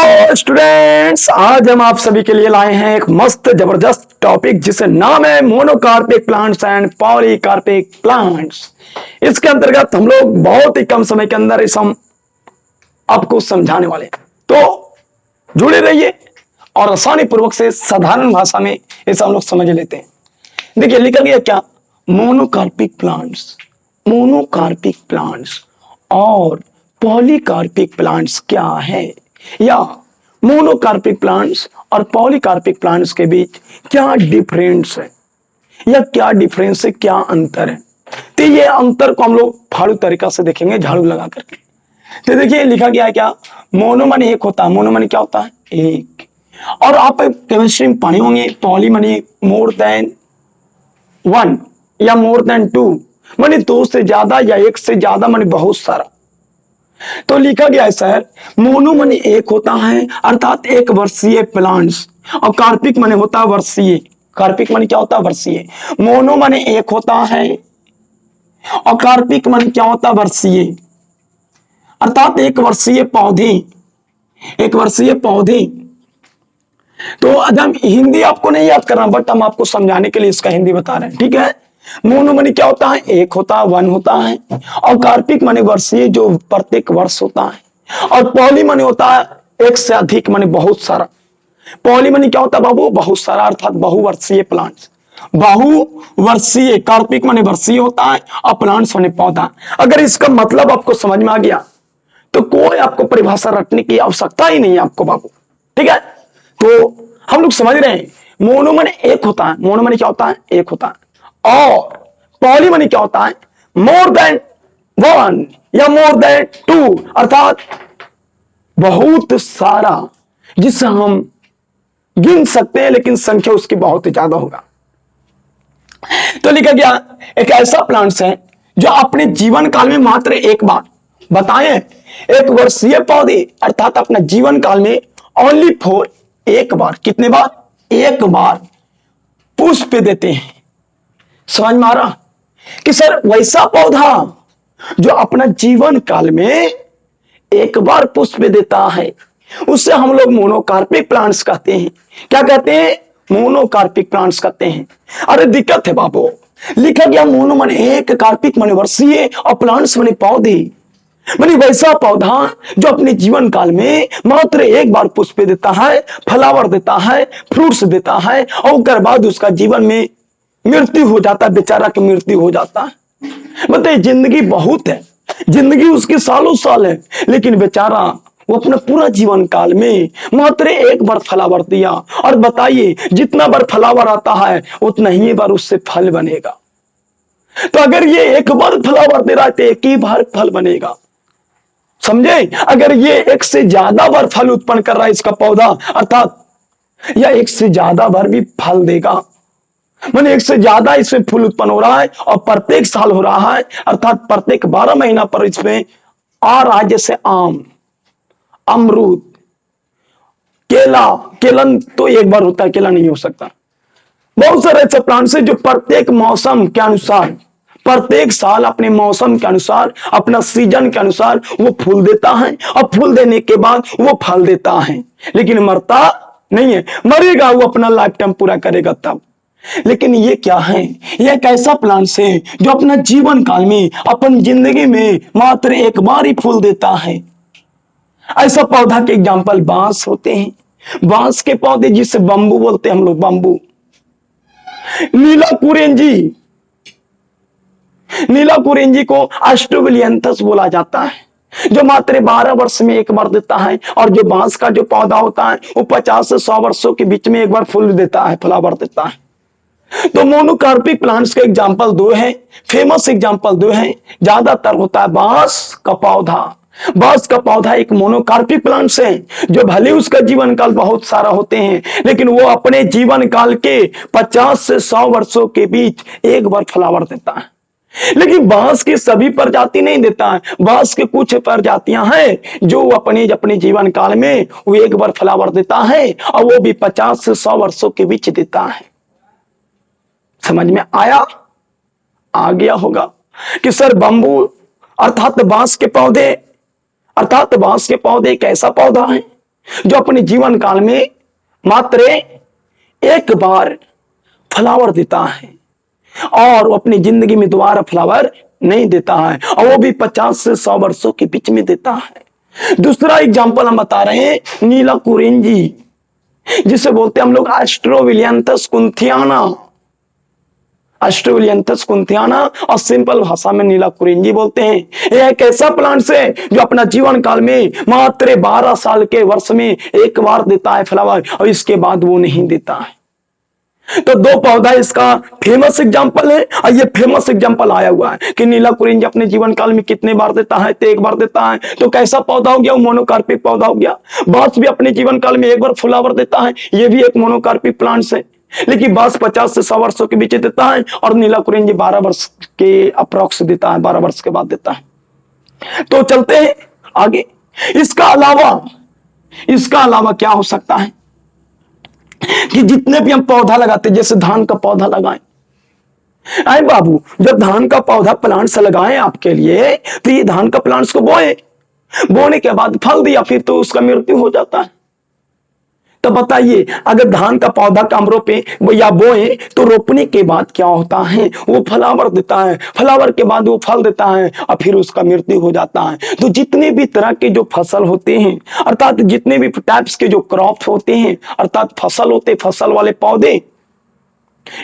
Hello students, आज हम आप सभी के लिए लाए हैं एक मस्त जबरदस्त टॉपिक जिसे नाम है monocarpic plants and polycarpic plants. इसके अंतर्गत हम लोग बहुत ही कम समय के अंदर इस हम आपको समझाने वाले हैं, तो जुड़े रहिए और आसानी पूर्वक से साधारण भाषा में इसे हम लोग समझ लेते हैं। देखिए लिखा गया क्या, मोनोकार्पिक प्लांट्स, मोनोकार्पिक प्लांट्स और पॉलीकार्पिक प्लांट्स क्या है, या मोनोकार्पिक प्लांट्स और पॉलीकार्पिक प्लांट्स के बीच क्या डिफरेंस है, या क्या डिफरेंस है, क्या अंतर है। तो ये अंतर को हम लोग फाड़ू तरीका से देखेंगे, झाड़ू लगा करके। तो देखिए लिखा गया है क्या, मोनो माने एक होता है, मोनो माने क्या होता है, एक। और आप केमिस्ट्री में पढ़े होंगे, पॉली माने मोर देन वन या मोर देन टू, माने दो से ज्यादा या एक से ज्यादा, माने बहुत सारा। तो लिखा गया है सर, मोनो माने एक होता है अर्थात एक वर्षीय प्लांट्स, और कार्पिक माने होता है वर्षीय। कार्पिक माने क्या होता है, वर्षीय। मोनो माने एक होता है और कार्पिक माने क्या होता है, वर्षीय, अर्थात एक वर्षीय पौधे, एक वर्षीय पौधे। तो अगर हिंदी आपको नहीं याद करना, बट हम आपको समझाने के लिए इसका हिंदी बता रहे हैं, ठीक है। मोनो माने क्या होता है, एक होता है, वन होता है, और कार्पिक माने वर्षीय, जो प्रत्येक वर्ष होता है। और पॉली माने होता है एक से अधिक, माने बहुत सारा। पॉली माने क्या होता है बाबू, बहुत सारा, अर्थात बहुवर्षीय प्लांट्स। बहुवर्षीय, कार्पिक माने वर्षीय होता है और प्लांट्स माने पौधा। अगर इसका मतलब आपको समझ में आ गया तो कोई आपको परिभाषा रटने की आवश्यकता ही नहीं है आपको बाबू, ठीक है। तो हम लोग समझ रहे हैं, मोनो माने एक होता है, मोनो माने क्या होता है, एक होता है, और पॉली माने क्या होता है, मोर देन वन या मोर देन टू, अर्थात बहुत सारा, जिसे हम गिन सकते हैं लेकिन संख्या उसकी बहुत ज्यादा होगा। तो लिखा गया एक ऐसा प्लांट्स है जो अपने जीवन काल में मात्र एक बार, बताएं, एक वर्षीय पौधे अर्थात अपने जीवन काल में ओनली फॉर एक बार, कितने बार, एक बार पुष्प देते हैं। समझ में आ रहा कि सर वैसा पौधा जो अपना जीवन काल में एक बार पुष्प देता है, उससे हम लोग मोनोकार्पिक प्लांट्स कहते हैं। क्या कहते हैं, मोनोकार्पिक प्लांट्स कहते हैं। अरे दिक्कत है बाबू, लिखा गया मोनो माने एक, कार्पिक माने वर्षीय, और प्लांट्स माने पौधे, माने वैसा पौधा जो अपने जीवन काल में मात्र एक बार पुष्प देता है, फ्लावर देता है, फ्रूट्स देता है, और उसके बाद उसका जीवन में मृत्यु हो जाता है, बेचारा की मृत्यु हो जाता है। बताइए, जिंदगी बहुत है, जिंदगी उसकी सालों साल है, लेकिन बेचारा वो अपना पूरा जीवन काल में मात्र एक बार फ्लावर दिया। और बताइए, जितना बार फ्लावर आता है उतना ही बार उससे फल बनेगा। तो अगर ये एक बार फ्लावर दे रहा है तो एक ही बार फल बनेगा, समझे। अगर ये एक से ज्यादा बार फल उत्पन्न कर रहा है इसका पौधा, अर्थात या एक से ज्यादा बार भी फल देगा, माने एक से ज्यादा इसमें फूल उत्पन्न हो रहा है और प्रत्येक साल हो रहा है, अर्थात प्रत्येक 12 महीना पर इसमें आ रहा है, जैसे आम, अमरूद, केला। केलन तो एक बार होता है, केला नहीं हो सकता। बहुत सारे ऐसे प्लांट्स हैं जो प्रत्येक मौसम के अनुसार, प्रत्येक साल अपने मौसम के अनुसार, अपना सीजन के अनुसार वो फूल देता है, और फूल देने के बाद वो फल देता है, लेकिन मरता नहीं है। मरेगा वो अपना लाइफ टाइम पूरा करेगा तब। लेकिन ये क्या है, ये एक ऐसा प्लांट्स है जो अपना जीवन काल में, अपन जिंदगी में मात्र एक बार ही फूल देता है। ऐसा पौधा के एग्जांपल बांस होते हैं, बांस के पौधे जिसे बंबू बोलते हैं हम लोग, बंबू। नीला कुरेंजी, नीला कुरेंजी को एस्ट्रोबिलियंथस बोला जाता है, जो मात्र 12 वर्ष में एक बार देता है। और जो बांस का जो पौधा होता है वो 50 से 100 वर्षों के बीच में एक बार फूल देता है, फ्लावर देता है। तो मोनोकार्पिक प्लांट्स के एग्जांपल दो हैं, फेमस एग्जांपल दो हैं। ज्यादातर होता है बांस का पौधा। बांस का पौधा एक मोनोकार्पिक प्लांट्स है, जो भले उसका जीवन काल बहुत सारा होते हैं, लेकिन वो अपने जीवन काल के 50 से 100 वर्षों के बीच एक बार फ्लावर देता है। लेकिन बांस की सभी प्रजाति नहीं देता है, बांस के कुछ प्रजातियां हैं जो अपने अपने जीवन काल में वो एक बार फ्लावर देता है, और वो भी 50 से 100 वर्षों के बीच देता है। समझ में आया, आ गया होगा कि सर बंबू अर्थात बांस के पौधे, अर्थात बांस के पौधे एक ऐसा पौधा है जो अपने जीवन काल में मात्र एक बार फ्लावर देता है और वो अपनी जिंदगी में दोबारा फ्लावर नहीं देता है, और वो भी 50 से 100 वर्षों के बीच में देता है। दूसरा एग्जाम्पल हम बता रहे हैं नीला कुरिंजी, जिसे बोलते हैं हम लोग एस्ट्रोविलियंथस कुंथियाना। एस्ट्रोविलियंथस कुंथियाना और सिंपल भाषा में नीला कुरिंजी बोलते हैं। यह एक ऐसा प्लांट है जो अपना जीवन काल में मात्र 12 साल के वर्ष में एक बार देता है फ्लावर, और इसके बाद वो नहीं देता है। तो दो पौधा इसका फेमस एग्जांपल है, और ये फेमस एग्जांपल आया हुआ है कि नीला कुरिंज अपने जीवन काल में कितने बार देता है, तो एक बार देता है। तो कैसा पौधा हो गया? वो मोनोकार्पिक पौधा हो गया। बांस भी अपने जीवन काल में एक बार फ्लावर देता है, ये भी एक मोनोकार्पिक प्लांट्स है। लेकिन बांस 50 से 100 वर्षों के बीच देता है, और नीला कुरिंज 12 वर्ष के अप्रोक्स देता है, 12 वर्ष के बाद देता है। तो चलते हैं आगे। इसका अलावा क्या हो सकता है कि जितने भी हम पौधा लगाते, जैसे धान का पौधा लगाएं, अरे बाबू जब धान का पौधा प्लांट्स लगाएं आपके लिए, तो ये धान का प्लांट्स को बोने के बाद फल दिया, फिर तो उसका मृत्यु हो जाता है। तो बताइए, अगर धान का पौधा कमरों पे या बोए, तो रोपने के बाद क्या होता है? वो फ्लावर देता है, फ्लावर के बाद वो फल देता है, और फिर उसका मृत्यु हो जाता है। तो जितने भी तरह के जो फसल होते हैं, अर्थात जितने भी टाइप्स के जो क्रॉप होते हैं, अर्थात फसल होते, फसल वाले पौधे,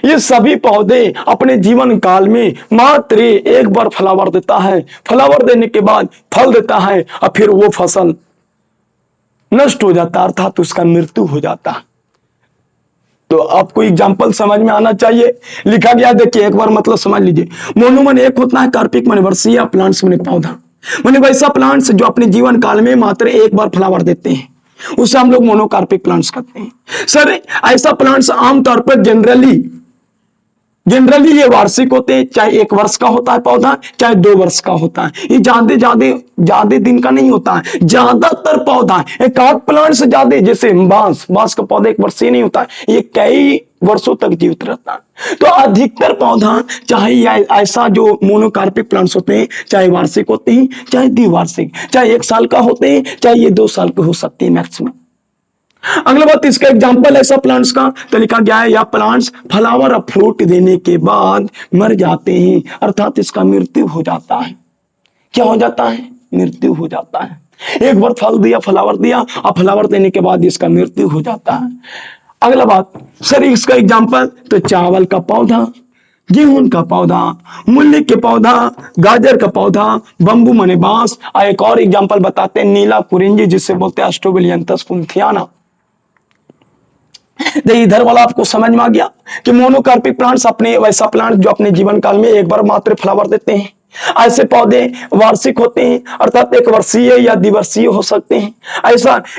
ये सभी पौधे अपने जीवन काल में मात्र एक बार फ्लावर देता है। फ्लावर देने के बाद फल देता है, और फिर वो फसल नष्ट हो जाता, अर्थात उसका मृत्यु हो जाता। तो आपको एग्जांपल समझ में आना चाहिए। लिखा गया देखिए एक बार, मतलब समझ लीजिए। मोनो मन एक होता है, कार्पिक मन वर्षीय, प्लांट्स मन पौधा, माने वैसा प्लांट्स जो अपने जीवन काल में मात्र एक बार फ्लावर देते हैं, उसे हम लोग मोनोकार्पिक प्लांट्स कहते हैं। सर ऐसा प्लांट्स आमतौर पर जनरली ये वार्षिक होते हैं, चाहे 1 वर्ष का होता है पौधा, चाहे 2 वर्ष का होता है। ये ज्यादा दिन का नहीं होता है। ज्यादातर पौधा एक आध प्लांट से ज्यादा, जैसे बांस का पौधा 1 वर्ष ही नहीं होता है, ये कई वर्षों तक जीवित रहता है। तो अधिकतर पौधा, चाहे ऐसा जो मोनोकार्पिक प्लांट्स होते हैं, चाहे वार्षिक होते हैं, चाहे द्विवार्षिक, चाहे 1 साल का होते हैं, चाहे ये 2 साल के हो सकते हैं मैक्सिमम। अगला बात, इसका एग्जांपल ऐसा प्लांट्स का तो लिखा गया है, या प्लांट्स फ्लावर और फ्रूट देने के बाद मर जाते हैं, अर्थात इसका मृत्यु हो जाता है। क्या हो जाता है? मृत्यु हो जाता है। एक बार फल दिया, फ्लावर दिया, और फ्लावर देने के बाद इसका मृत्यु हो जाता है। अगला बात, सर इसका एग्जांपल तो चावल का पौधा, गेहूं का पौधा, मूली के पौधा, गाजर का पौधा, बंबू मने बांस। और एक और एग्जांपल बताते हैं नीला कुरिंजी, जिसे बोलते हैं एस्ट्रोविलियंथस कुंथियाना। इधर वाला आपको समझ में आ गया कि मोनोकार्पिक प्लांट्स अपने वैसा प्लांट जो अपने जीवन काल में एक बार मात्र फ्लावर देते हैं। ऐसे पौधे वार्षिक होते हैं, अर्थात 1 वर्षीय या द्विवर्षीय हो सकते हैं।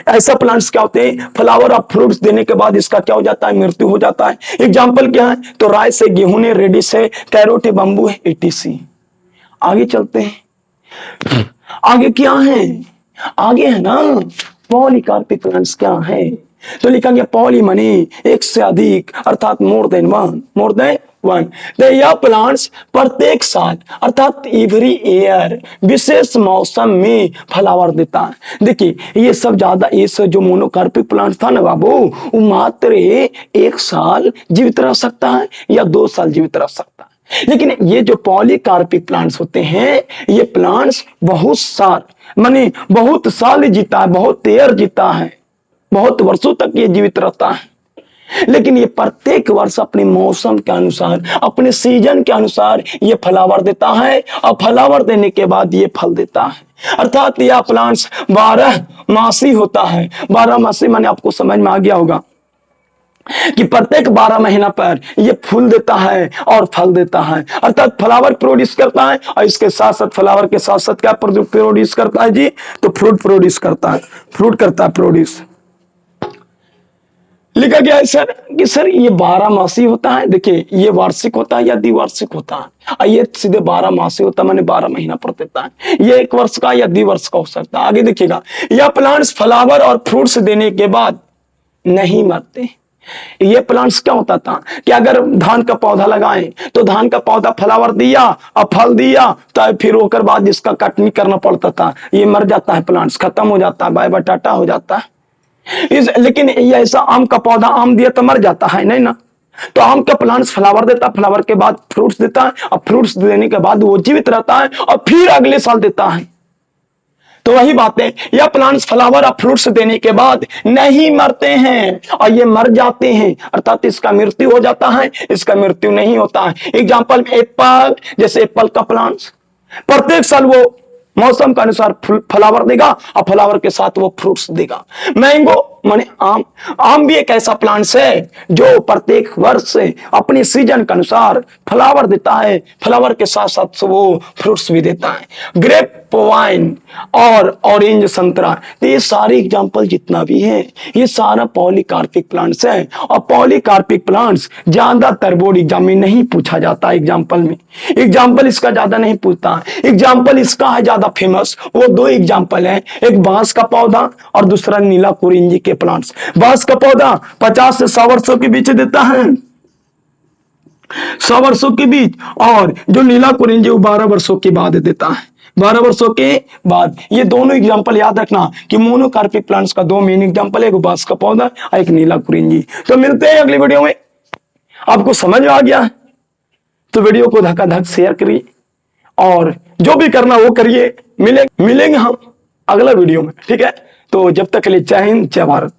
ऐसा प्लांट्स क्या होते हैं? फ्लावर और फ्रूट्स देने के बाद इसका क्या हो जाता है? मृत्यु हो जाता है। एग्जाम्पल क्या है? तो राइस है, गेहूं है, रेडिश है, कैरोट है, बंबू है, etc। आगे चलते हैं। आगे क्या है? आगे है ना पॉलीकार्पिक प्लांट्स क्या है? तो लिखा गया पॉली मनी, एक से अधिक, अर्थात मोर देन वन। तो यह प्लांट्स प्रत्येक साल, अर्थात एवरी ईयर, विशेष मौसम में फ्लावर देता है। देखिए ये सब जो मोनोकार्पिक प्लांट था ना बाबू, वो मात्र 1 साल जीवित रह सकता है या 2 साल जीवित रह सकता है। लेकिन ये जो पॉलीकार्पिक प्लांट्स होते हैं, ये प्लांट्स बहुत साल जीता है, बहुत देर जीता है, बहुत वर्षों तक ये जीवित रहता है। लेकिन ये प्रत्येक वर्ष अपने मौसम के अनुसार, अपने सीजन के अनुसार ये फ्लावर देता है, और फ्लावर देने के बाद ये फल देता है। अर्थात यह प्लांट्स 12 मासी होता है। 12 मासी माने आपको समझ में आ गया होगा कि प्रत्येक 12 महीना पर ये फूल देता है और फल देता है, अर्थात फ्लावर प्रोड्यूस करता है, और इसके साथ साथ फ्लावर के साथ साथ क्या प्रोड्यूस करता है जी? तो फ्रूट प्रोड्यूस करता है, फ्रूट करता है प्रोड्यूस। लिखा गया है सर कि सर ये 12 मासी होता है। देखिए ये वार्षिक होता है या द्विवार्षिक होता है? ये सीधे 12 मासी होता है, मैंने 12 महीना पर देता है। ये 1 वर्ष का या द्विवर्ष का हो सकता है। आगे देखिएगा, यह प्लांट्स फ्लावर और फ्रूट्स देने के बाद नहीं मरते। ये प्लांट्स क्या होता था कि अगर धान का पौधा लगाएं, तो धान का पौधा फ्लावर दिया और फल दिया, तो फिर होकर बाद इसका कटनी करना पड़ता था, ये मर जाता है, प्लांट्स खत्म हो जाता है, बाय बाय टाटा हो जाता है। लेकिन ये ऐसा आम का पौधा आम दिया तो मर जाता है नहीं ना। तो आम का प्लांट्स फ्लावर देता है, फ्लावर के बाद फ्रूट्स देता है, और फ्रूट्स देने के बाद वो जीवित रहता है और फिर अगले साल देता है। तो वही बात है, यह प्लांट्स फ्लावर और फ्रूट्स देने के बाद नहीं मरते हैं और ये मर जाते हैं, अर्थात इसका मृत्यु हो जाता है, इसका मृत्यु नहीं होता है। एग्जांपल एप्पल, जैसे एप्पल का प्लांट्स प्रत्येक साल वो मौसम के अनुसार फ्लावर देगा और फ्लावर के साथ वो फ्रूट्स देगा। मैंगो माने आम, आम भी एक ऐसा प्लांट्स है जो प्रत्येक वर्ष अपने सीजन के अनुसार फ्लावर देता है, फ्लावर के साथ साथ वो फ्रूट्स भी देता है। ग्रेप वाइन और ऑरेंज संतरा, तो ये सारे एग्जांपल जितना भी है ये सारा पॉलीकार्पिक प्लांट्स है। और पॉलीकार्पिक प्लांट्स ज्यादातर बोर्ड एग्जाम में नहीं पूछा जाता। एग्जांपल में एग्जांपल इसका ज्यादा नहीं पूछता। एग्जांपल इसका है ज्यादा फेमस, वो दो एग्जांपल है, एक बांस का पौधा और दूसरा नीला कुरिंजी के प्लांट्स। बांस का पौधा 50 से 100 वर्षों के बीच देता है, 100 वर्षों के बीच, और जो नीला कुरिंजी वो 12 वर्षों के बाद देता है, 12 वर्षों के बाद। ये दोनों एग्जांपल याद रखना कि मोनोकार्पिक प्लांट्स का दो मेन एग्जांपल है, एक बांस का पौधा और एक नीला कुरिंजी। तो मिलते हैं अगली वीडियो में। आपको समझ में आ गया तो वीडियो को धक्का-धक शेयर करिए और जो भी करना वो करिए। मिलेंगे हम अगला वीडियो में, ठीक है। तो जब तक के लिए जय हिंद, जय भारत।